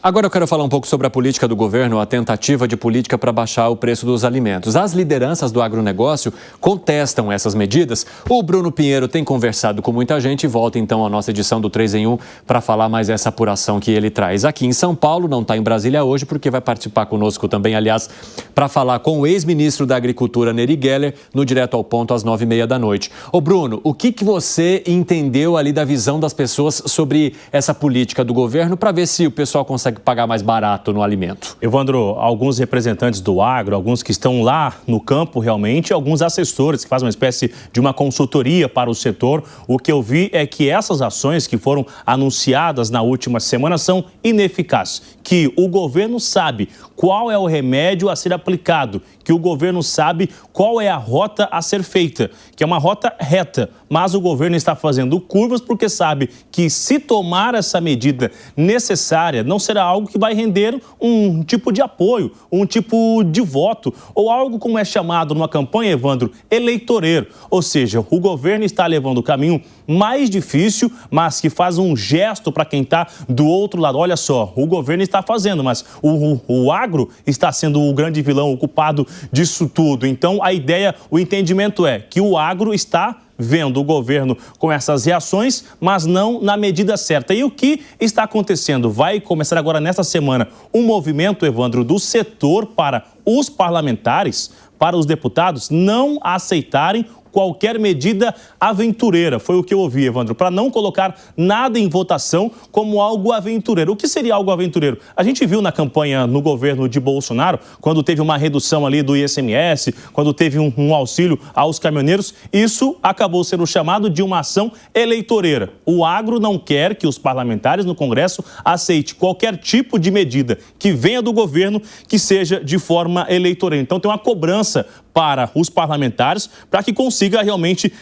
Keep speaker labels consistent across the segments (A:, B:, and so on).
A: Agora eu quero falar um pouco sobre a política do governo, a tentativa de política para baixar o preço dos alimentos. As lideranças do agronegócio contestam essas medidas. O Bruno Pinheiro tem conversado com muita gente e volta então à nossa edição do 3 em 1 para falar mais essa apuração que ele traz aqui em São Paulo. Não está em Brasília hoje porque vai participar conosco também, aliás, para falar com o ex-ministro da Agricultura, Nery Geller, no Direto ao Ponto às 9h30 da noite. Ô Bruno, o que você entendeu ali da visão das pessoas sobre essa política do governo para ver se o pessoal consegue pagar mais barato no alimento?
B: Evandro, alguns representantes do agro, alguns que estão lá no campo realmente, alguns assessores que fazem uma espécie de uma consultoria para o setor, o que eu vi é que essas ações que foram anunciadas na última semana são ineficazes, que o governo sabe qual é o remédio a ser aplicado, que o governo sabe qual é a rota a ser feita, que é uma rota reta, mas o governo está fazendo curvas porque sabe que se tomar essa medida necessária, não será algo que vai render um tipo de apoio, um tipo de voto, ou algo como é chamado numa campanha, Evandro, eleitoreiro. Ou seja, o governo está levando o caminho mais difícil, mas que faz um gesto para quem está do outro lado. Olha só, o governo está fazendo, mas o agro está sendo o grande vilão, o culpado disso tudo. Então, a ideia, o entendimento é que o agro está vendo o governo com essas reações, mas não na medida certa. E o que está acontecendo? Vai começar agora nesta semana um movimento, Evandro, do setor para os parlamentares, para os deputados não aceitarem qualquer medida aventureira. Foi o que eu ouvi, Evandro, para não colocar nada em votação como algo aventureiro. O que seria algo aventureiro? A gente viu na campanha no governo de Bolsonaro, quando teve uma redução ali do ICMS, quando teve um auxílio aos caminhoneiros, isso acabou sendo chamado de uma ação eleitoreira. O agro não quer que os parlamentares no Congresso aceitem qualquer tipo de medida que venha do governo que seja de forma eleitoreira. Então tem uma cobrança para os parlamentares para que consiga realmente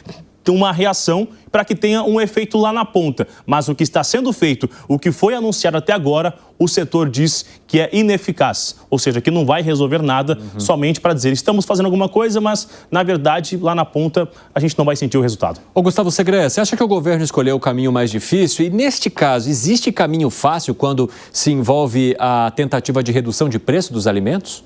B: ter uma reação, para que tenha um efeito lá na ponta. Mas o que está sendo feito, o que foi anunciado até agora, o setor diz que é ineficaz. Ou seja, que não vai resolver nada somente para dizer estamos fazendo alguma coisa, mas na verdade lá na ponta a gente não vai sentir o resultado.
A: Ô Gustavo Segre, você acha que o governo escolheu o caminho mais difícil? E neste caso, existe caminho fácil quando se envolve a tentativa de redução de preço dos alimentos?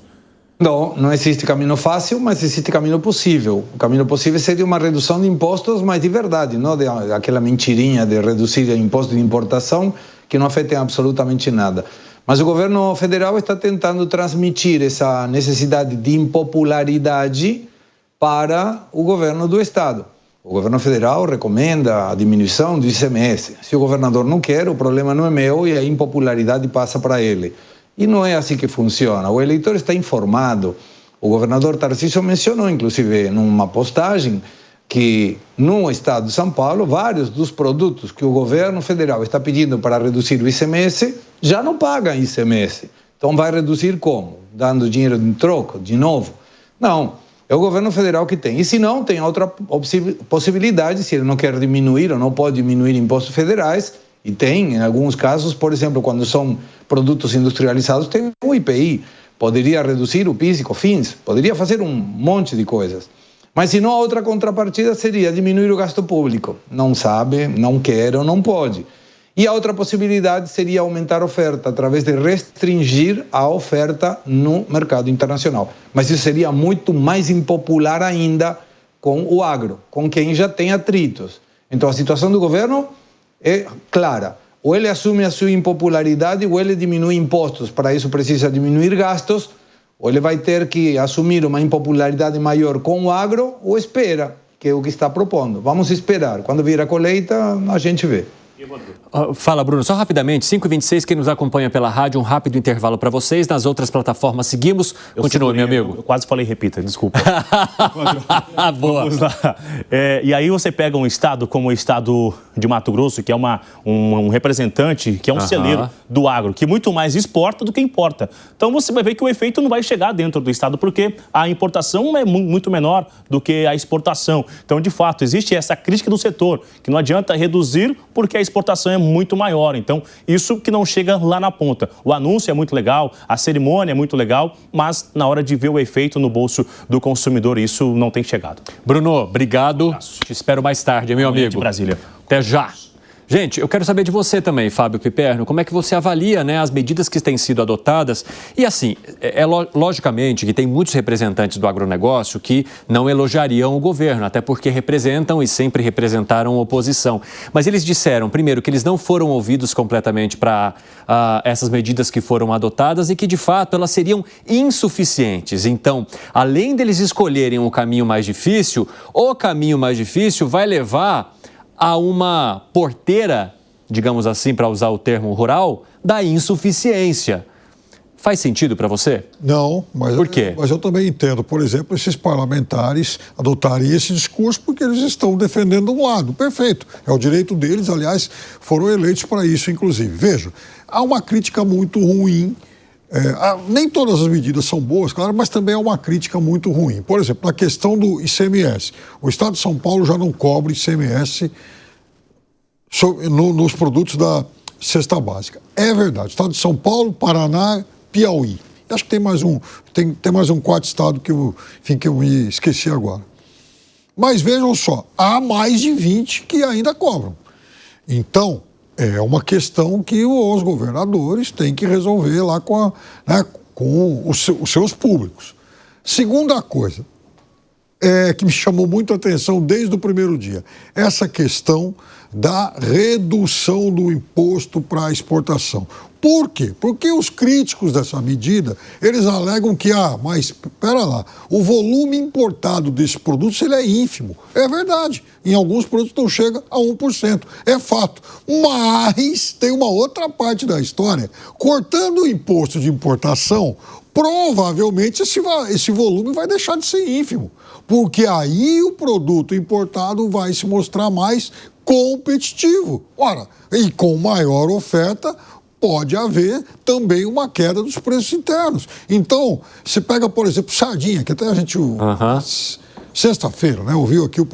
C: Não existe caminho fácil, mas existe caminho possível. O caminho possível seria uma redução de impostos, mas de verdade, não aquela mentirinha de reduzir imposto de importação que não afetem absolutamente nada. Mas o governo federal está tentando transmitir essa necessidade de impopularidade para o governo do estado. O governo federal recomenda a diminuição do ICMS. Se o governador não quer, o problema não é meu e a impopularidade passa para ele. E não é assim que funciona. O eleitor está informado. O governador Tarcísio mencionou, inclusive, numa postagem, que no estado de São Paulo, vários dos produtos que o governo federal está pedindo para reduzir o ICMS já não pagam ICMS. Então vai reduzir como? Dando dinheiro em troco, de novo? Não, é o governo federal que tem. E se não, tem outra possibilidade, se ele não quer diminuir ou não pode diminuir impostos federais. E tem, em alguns casos, por exemplo, quando são produtos industrializados, tem o IPI. Poderia reduzir o PIS e COFINS, poderia fazer um monte de coisas. Mas se não, a outra contrapartida seria diminuir o gasto público. Não sabe, não quer ou não pode. E a outra possibilidade seria aumentar a oferta, através de restringir a oferta no mercado internacional. Mas isso seria muito mais impopular ainda com o agro, com quem já tem atritos. Então a situação do governo é clara. Ou ele assume a sua impopularidade ou ele diminui impostos. Para isso precisa diminuir gastos. Ou ele vai ter que assumir uma impopularidade maior com o agro ou espera, que é o que está propondo. Vamos esperar. Quando vir a colheita, a gente vê.
A: Fala, Bruno. Só rapidamente, 5h26, quem nos acompanha pela rádio, um rápido intervalo para vocês. Nas outras plataformas seguimos. Continua, meu amigo.
B: Eu quase falei repita, desculpa.
A: Boa.
B: Vamos lá. E aí você pega um estado como o estado de Mato Grosso, que é um representante, que é um celeiro do agro, que muito mais exporta do que importa. Então você vai ver que o efeito não vai chegar dentro do estado, porque a importação é muito menor do que a exportação. Então, de fato, existe essa crítica do setor, que não adianta reduzir porque a exportação é muito maior. Então, isso que não chega lá na ponta. O anúncio é muito legal, a cerimônia é muito legal, mas na hora de ver o efeito no bolso do consumidor, isso não tem chegado.
A: Bruno, obrigado. Te espero mais tarde, meu amigo.
B: Brasília.
A: Até já. Gente, eu quero saber de você também, Fábio Piperno, como é que você avalia, né, as medidas que têm sido adotadas? E assim, logicamente que tem muitos representantes do agronegócio que não elogiariam o governo, até porque representam e sempre representaram oposição. Mas eles disseram, primeiro, que eles não foram ouvidos completamente para essas medidas que foram adotadas e que, de fato, elas seriam insuficientes. Então, além deles escolherem o caminho mais difícil, o caminho mais difícil vai levar a uma porteira, digamos assim, para usar o termo rural, da insuficiência. Faz sentido para você?
D: Não, mas,
A: por quê?
D: Mas eu também entendo, por exemplo, esses parlamentares adotarem esse discurso porque eles estão defendendo um lado. Perfeito, é o direito deles, aliás, foram eleitos para isso, inclusive. Veja, há uma crítica muito ruim. Nem todas as medidas são boas, claro, mas também é uma crítica muito ruim. Por exemplo, na questão do ICMS. O Estado de São Paulo já não cobra ICMS nos produtos da cesta básica. É verdade. Estado de São Paulo, Paraná, Piauí. Acho que tem mais um quarto estado que eu me esqueci agora. Mas vejam só, há mais de 20 que ainda cobram. Então, é uma questão que os governadores têm que resolver lá com os seus públicos. Segunda coisa, que me chamou muito a atenção desde o primeiro dia, essa questão da redução do imposto para a exportação. Por quê? Porque os críticos dessa medida, eles alegam que, mas espera lá, o volume importado desses produtos ele é ínfimo. É verdade, em alguns produtos não chega a 1%, é fato. Mas tem uma outra parte da história, cortando o imposto de importação, provavelmente esse volume vai deixar de ser ínfimo, porque aí o produto importado vai se mostrar mais competitivo. Ora, e com maior oferta, pode haver também uma queda dos preços internos. Então, você pega, por exemplo, sardinha, que até a gente... Sexta-feira, né, ouviu aqui o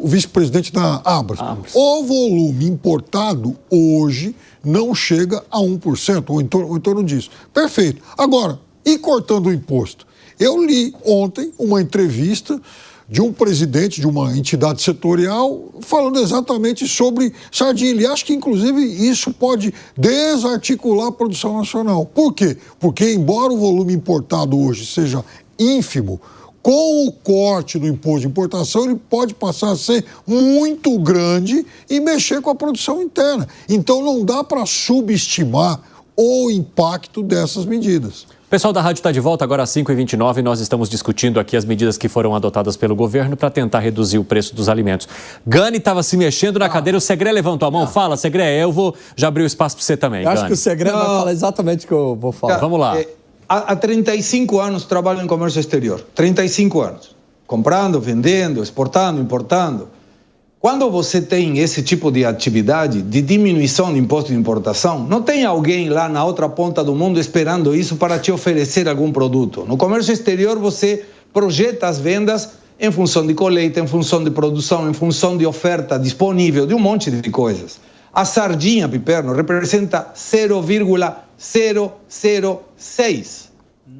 D: vice-presidente da Abras. O volume importado hoje não chega a 1%, ou em torno disso. Perfeito. Agora, e cortando o imposto? Eu li ontem uma entrevista de um presidente de uma entidade setorial falando exatamente sobre sardinha. Ele acha que, inclusive, isso pode desarticular a produção nacional. Por quê? Porque, embora o volume importado hoje seja ínfimo, com o corte do imposto de importação, ele pode passar a ser muito grande e mexer com a produção interna. Então, não dá para subestimar o impacto dessas medidas.
A: O pessoal da rádio está de volta agora às 5h29 e nós estamos discutindo aqui as medidas que foram adotadas pelo governo para tentar reduzir o preço dos alimentos. Gani estava se mexendo na cadeira, o Segré levantou a mão. Fala, Segré, eu vou já abrir o espaço para você também.
E: Eu acho que o Segré vai falar exatamente o que eu vou falar.
A: Vamos lá.
C: Há 35 anos trabalho em comércio exterior. 35 anos. Comprando, vendendo, exportando, importando. Quando você tem esse tipo de atividade, de diminuição de imposto de importação, não tem alguém lá na outra ponta do mundo esperando isso para te oferecer algum produto. No comércio exterior, você projeta as vendas em função de colheita, em função de produção, em função de oferta disponível, de um monte de coisas. A sardinha, Piperno, representa 0,006.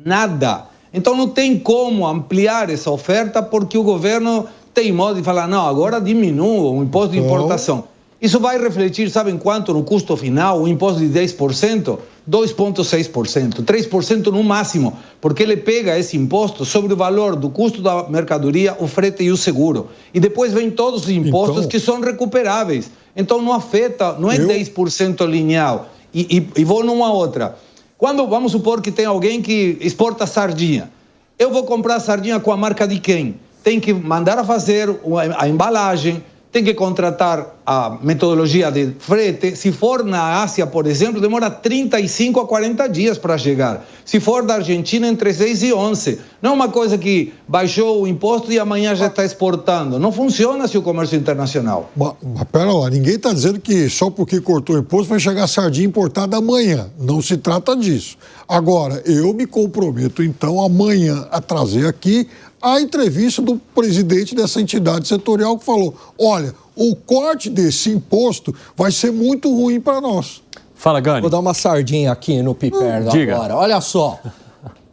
C: Nada. Então não tem como ampliar essa oferta porque o governo teimou de falar, não, agora diminua o imposto de importação. Isso vai refletir, sabe em quanto no custo final? O imposto de 10%? 2,6%, 3% no máximo, porque ele pega esse imposto sobre o valor do custo da mercadoria, o frete e o seguro. E depois vem todos os impostos que são recuperáveis. Então não afeta, não é 10% linear. E vou numa outra. Quando vamos supor que tem alguém que exporta sardinha, eu vou comprar sardinha com a marca de quem? Tem que mandar a fazer a embalagem, tem que contratar a metodologia de frete. Se for na Ásia, por exemplo, demora 35 a 40 dias para chegar. Se for da Argentina, entre 6 e 11. Não é uma coisa que baixou o imposto e amanhã já está exportando. Não funciona assim o comércio internacional.
D: Mas pera lá, ninguém está dizendo que só porque cortou o imposto vai chegar sardinha importada amanhã. Não se trata disso. Agora, eu me comprometo, então, amanhã a trazer aqui a entrevista do presidente dessa entidade setorial que falou, olha, o corte desse imposto vai ser muito ruim para nós.
A: Fala, Gani.
E: Vou dar uma sardinha aqui no Piperno agora. Olha só,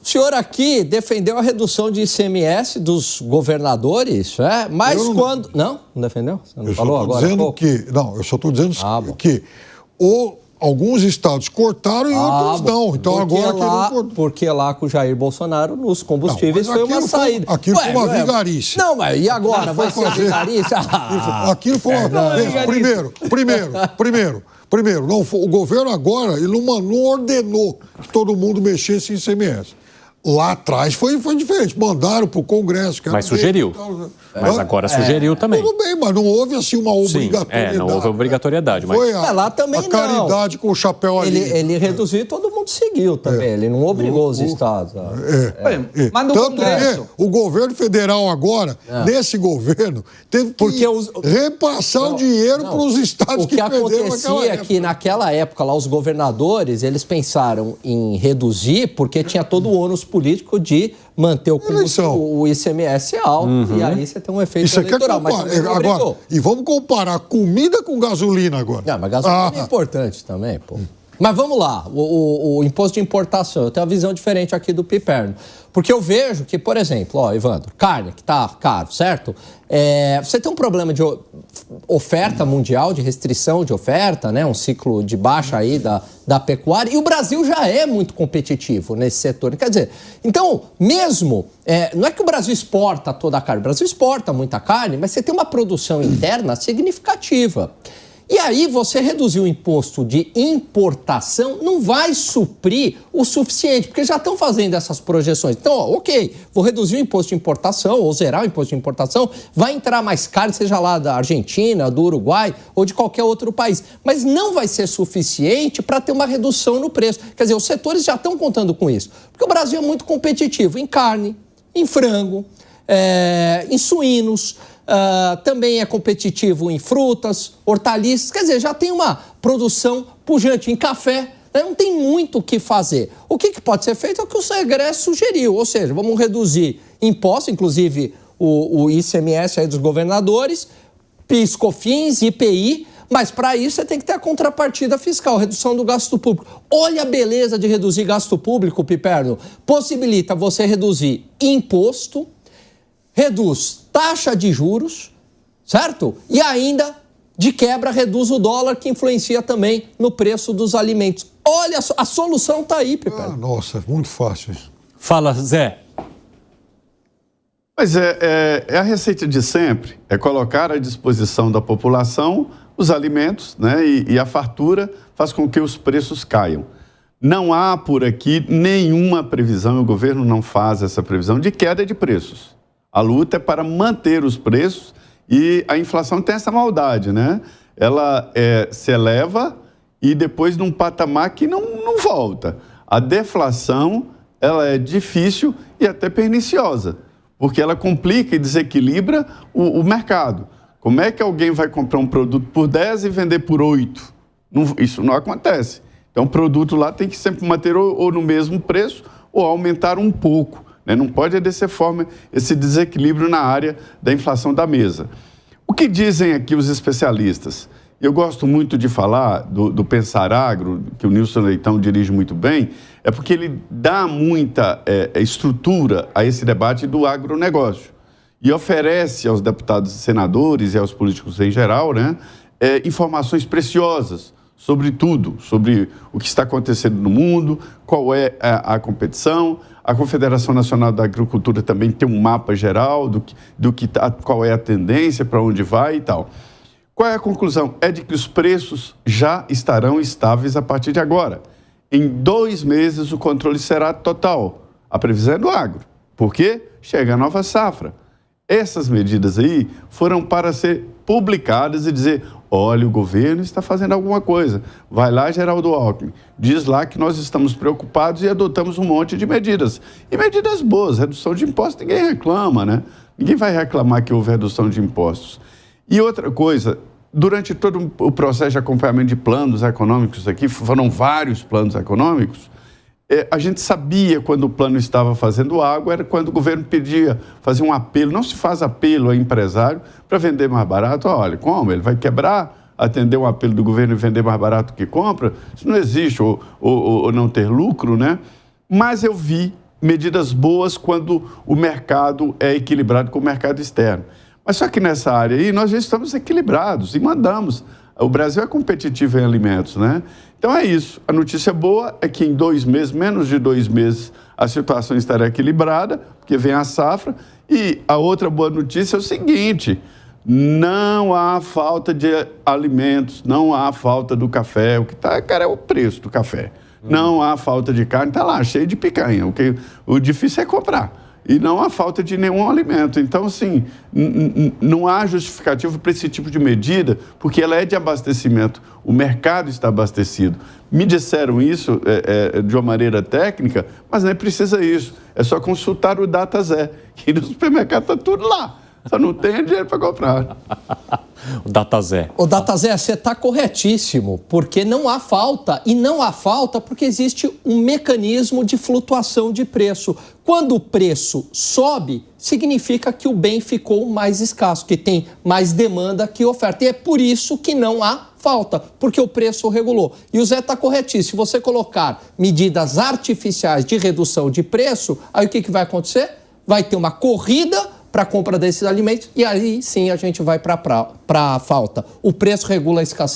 E: O senhor aqui defendeu a redução de ICMS dos governadores, mas quando... Não defendeu? Você não falou agora?
D: Eu só estou dizendo que alguns estados cortaram e outros não. Então agora...
E: Porque lá com o Jair Bolsonaro, nos combustíveis, foi uma saída.
D: Aquilo foi uma vigarice.
E: Não, mas e agora? Vai ser vigarice?
D: Aquilo foi uma... Primeiro, não, o governo agora, ele não ordenou que todo mundo mexesse em ICMS. Lá atrás foi diferente. Mandaram para o Congresso.
A: Mas sugeriu. Mas agora sugeriu também.
D: Tudo bem, mas não houve assim uma obrigatoriedade.
A: Não houve obrigatoriedade. Mas...
D: Foi
E: lá também
D: a caridade com o chapéu ali.
E: Ele reduziu e todo mundo seguiu também. Ele não obrigou os estados.
D: Tanto que o governo federal agora, nesse governo, teve que repassar o dinheiro para os estados que perderam naquela época. O que acontecia é que
E: naquela época lá os governadores, eles pensaram em reduzir porque tinha todo o ônus político de manter o ICMS alto. E aí você tem um efeito eleitoral.
D: Agora, e vamos comparar comida com gasolina agora.
E: Não, mas gasolina é importante também, pô. Mas vamos lá, o imposto de importação. Eu tenho uma visão diferente aqui do Piperno. Porque eu vejo que, por exemplo, Evandro, carne que tá caro, certo? Você tem um problema de oferta mundial, de restrição de oferta, né? Um ciclo de baixa aí da pecuária. E o Brasil já é muito competitivo nesse setor. Quer dizer, então, mesmo... não é que o Brasil exporta toda a carne. O Brasil exporta muita carne, mas você tem uma produção interna significativa. E aí você reduzir o imposto de importação não vai suprir o suficiente, porque já estão fazendo essas projeções. Então, vou reduzir o imposto de importação ou zerar o imposto de importação, vai entrar mais carne, seja lá da Argentina, do Uruguai ou de qualquer outro país. Mas não vai ser suficiente para ter uma redução no preço. Quer dizer, os setores já estão contando com isso, porque o Brasil é muito competitivo em carne, em frango, em suínos, também é competitivo em frutas, hortaliças, quer dizer, já tem uma produção pujante em café, né? Não tem muito o que fazer. O que pode ser feito é o que o Segresso sugeriu, ou seja, vamos reduzir impostos, inclusive o ICMS aí dos governadores, PIS, COFINS, IPI, mas para isso você tem que ter a contrapartida fiscal, redução do gasto público. Olha a beleza de reduzir gasto público, Piperno. Possibilita você reduzir imposto, reduz taxa de juros, certo? E ainda, de quebra, reduz o dólar, que influencia também no preço dos alimentos. Olha, a solução está aí, Piperno.
D: Nossa, muito fácil isso.
A: Fala, Zé.
F: Mas é a receita de sempre, é colocar à disposição da população os alimentos, né? E a fartura faz com que os preços caiam. Não há por aqui nenhuma previsão, o governo não faz essa previsão de queda de preços. A luta é para manter os preços e a inflação tem essa maldade, né? Ela se eleva e depois num patamar que não volta. A deflação, ela é difícil e até perniciosa, porque ela complica e desequilibra o mercado. Como é que alguém vai comprar um produto por 10 e vender por 8? Isso não acontece. Então o produto lá tem que sempre manter ou no mesmo preço ou aumentar um pouco. Não pode dessa forma esse desequilíbrio na área da inflação da mesa. O que dizem aqui os especialistas? Eu gosto muito de falar do Pensar Agro, que o Nilson Leitão dirige muito bem, é porque ele dá muita estrutura a esse debate do agronegócio e oferece aos deputados e senadores e aos políticos em geral, né, informações preciosas sobre tudo, sobre o que está acontecendo no mundo, qual é a competição. A Confederação Nacional da Agricultura também tem um mapa geral qual é a tendência, para onde vai e tal. Qual é a conclusão? É de que os preços já estarão estáveis a partir de agora. Em 2 meses o controle será total. A previsão é do agro. Por quê? Chega a nova safra. Essas medidas aí foram para ser publicadas e dizer, olha, o governo está fazendo alguma coisa. Vai lá, Geraldo Alckmin, diz lá que nós estamos preocupados e adotamos um monte de medidas. E medidas boas, redução de impostos, ninguém reclama, né? Ninguém vai reclamar que houve redução de impostos. E outra coisa, durante todo o processo de acompanhamento de planos econômicos aqui, foram vários planos econômicos, a gente sabia quando o plano estava fazendo água, era quando o governo pedia fazer um apelo. Não se faz apelo a empresário para vender mais barato. Olha, como? Ele vai quebrar, atender um apelo do governo e vender mais barato que compra? Isso não existe, ou não ter lucro, né? Mas eu vi medidas boas quando o mercado é equilibrado com o mercado externo. Mas só que nessa área aí nós já estamos equilibrados e mandamos. O Brasil é competitivo em alimentos, né? Então é isso. A notícia boa é que em 2 meses, menos de 2 meses, a situação estará equilibrada, porque vem a safra. E a outra boa notícia é o seguinte: não há falta de alimentos, não há falta do café. O que está, cara, é o preço do café. Não há falta de carne, está lá, cheio de picanha. O difícil é comprar. E não há falta de nenhum alimento. Então, assim, não há justificativa para esse tipo de medida, porque ela é de abastecimento. O mercado está abastecido. Me disseram isso de uma maneira técnica, mas não precisa isso. É só consultar o DataZé, que no supermercado está tudo lá. Só não tem dinheiro para comprar.
A: O DataZé.
E: O DataZé, você está corretíssimo, porque não há falta. E não há falta porque existe um mecanismo de flutuação de preço. Quando o preço sobe, significa que o bem ficou mais escasso, que tem mais demanda que oferta. E é por isso que não há falta, porque o preço regulou. E o Zé está corretíssimo. Se você colocar medidas artificiais de redução de preço, aí o que vai acontecer? Vai ter uma corrida para a compra desses alimentos e aí sim a gente vai para a falta. O preço regula a escassez.